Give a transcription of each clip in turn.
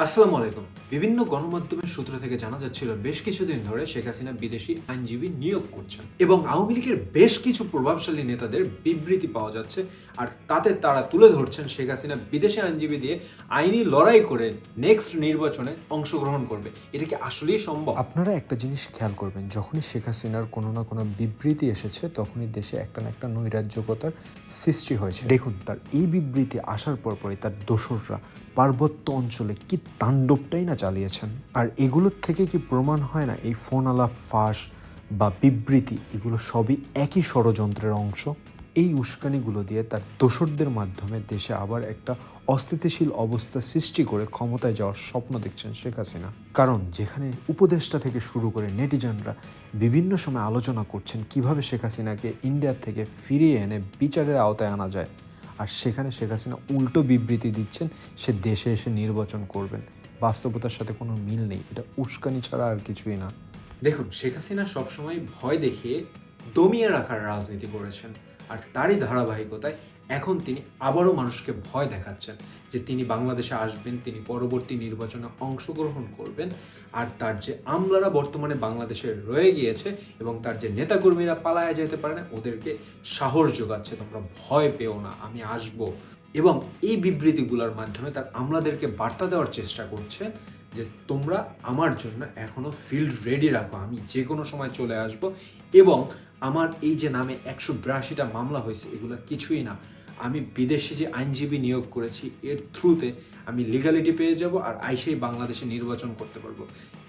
আসসালামু আলাইকুম। বিভিন্ন গণমাধ্যমের সূত্র থেকে জানা যাচ্ছিল বেশ কিছুদিন ধরে শেখ হাসিনা বিদেশি আইনজীবী নিয়োগ করছেন এবং আওয়ামী লীগের বেশ কিছু প্রভাবশালী নেতাদের বিবৃতি পাওয়া যাচ্ছে। আর তাতে তারা তুলে ধরছেন শেখ হাসিনা বিদেশি আইনজীবী দিয়ে আইনি লড়াই করে নেক্সট নির্বাচনে অংশগ্রহণ করবে। এটা কি আসলেই সম্ভব? আপনারা একটা জিনিস খেয়াল করবেন, যখনই শেখ হাসিনার কোনো না কোনো বিবৃতি এসেছে তখনই দেশে একটা না একটা নৈরাজ্যকতার সৃষ্টি হয়েছে। দেখুন, তার এই বিবৃতি আসার পরপরই তার দোসররা পার্বত্য অঞ্চলে কি তাণ্ডবটাই না চালিয়েছেন। আর এগুলোর থেকে কি প্রমাণ হয় না এই ফোন আলাপ ফাঁস বা বিবৃতি এগুলো সবই একই ষড়যন্ত্রের অংশ? এই উস্কানিগুলো দিয়ে তার দোসরদের মাধ্যমে দেশে আবার একটা অস্থিতিশীল অবস্থা সৃষ্টি করে ক্ষমতায় যাওয়ার স্বপ্ন দেখছেন শেখ হাসিনা। কারণ যেখানে উপদেষ্টা থেকে শুরু করে নেটিজনরা বিভিন্ন সময় আলোচনা করছেন কিভাবে শেখ হাসিনাকে ইন্ডিয়া থেকে ফিরিয়ে এনে বিচারের আওতায় আনা যায়, আর সেখানে শেখ হাসিনা উল্টো বিবৃতি দিচ্ছেন সে দেশে এসে নির্বাচন করবেন। বাস্তবতার সাথে কোনো মিল নেই, এটা উস্কানি ছাড়া আর কিছুই না। দেখুন, শেখ হাসিনা সবসময় ভয় দেখিয়ে দমিয়ে রাখার রাজনীতি করেছেন, আর তারই ধারাবাহিকতায় এখন তিনি আবারও মানুষকে ভয় দেখাচ্ছেন যে তিনি বাংলাদেশে আসবেন, তিনি পরবর্তী নির্বাচনে অংশগ্রহণ করবেন। আর তার যে আমলারা বর্তমানে বাংলাদেশে রয়ে গিয়েছে এবং তার যে নেতাকর্মীরা পালায়া যেতে পারে না, ওদেরকে সাহস যোগাচ্ছে, তোমরা ভয় পেও না, আমি আসব। এবং এই বিবৃতিগুলোর মাধ্যমে তার আমলাদেরকে বার্তা দেওয়ার চেষ্টা করছেন যে তোমরা আমার জন্য এখনো ফিল্ড রেডি রাখো, আমি যে কোনো সময় চলে আসব। এবং আমার এই যে নামে 182টা মামলা হয়েছে, এগুলো কিছুই না, আমি বিদেশি যে আইনজীবী নিয়োগ করেছি এর থ্রুতে আমি লিগালিটি পেয়ে যাব আর আইসেই বাংলাদেশে নির্বাচন করতে পারবো।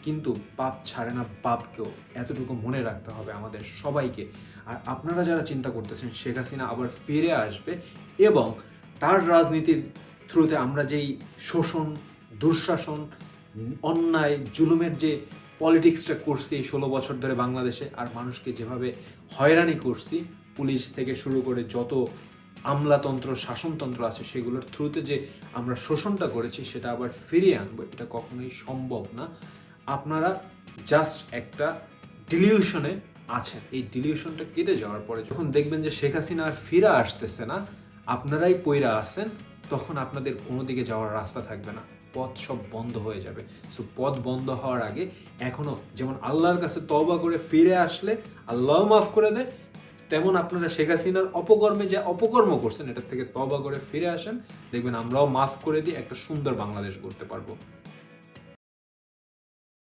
কিন্তু পাপ ছাড়ে না বাপকেও, এতটুকু মনে রাখতে হবে আমাদের সবাইকে। আর আপনারা যারা চিন্তা করতেছেন শেখ হাসিনা আবার ফিরে আসবে এবং তার রাজনীতির থ্রুতে আমরা যেই শোষণ, দুঃশাসন, অন্যায়, জুলুমের যে পলিটিক্সটা করছি এই 16 বছর ধরে বাংলাদেশে, আর মানুষকে যেভাবে হয়রানি করছি, পুলিশ থেকে শুরু করে যত আমলাতন্ত্র, শাসনতন্ত্র আছে সেগুলোর থ্রুতে যে আমরা শোষণটা করেছি সেটা আবার ফিরিয়ে আনবো, এটা কখনোই সম্ভব না। আপনারা জাস্ট একটা ডিলিউশনে আছেন। এই ডিলিউশনটা কেটে যাওয়ার পরে যখন দেখবেন যে শেখ হাসিনা আর ফিরে আসতেছে না, আপনারাই পইরা আছেন, তখন আপনাদের কোনো দিকে যাওয়ার রাস্তা থাকবে না, পথ সব বন্ধ হয়ে যাবে। সো পথ বন্ধ হওয়ার আগে এখনো যেমন আল্লাহর কাছে তওবা করে ফিরে আসলে আল্লাহ মাফ করে দেয়, তেমন আপনারা শেখ হাসিনার অপকর্মে যে অপকর্ম করছেন এটার থেকে তওবা করে ফিরে আসেন, দেখবেন আমরাও মাফ করে দিয়ে একটা সুন্দর বাংলাদেশ গড়তে পারবো।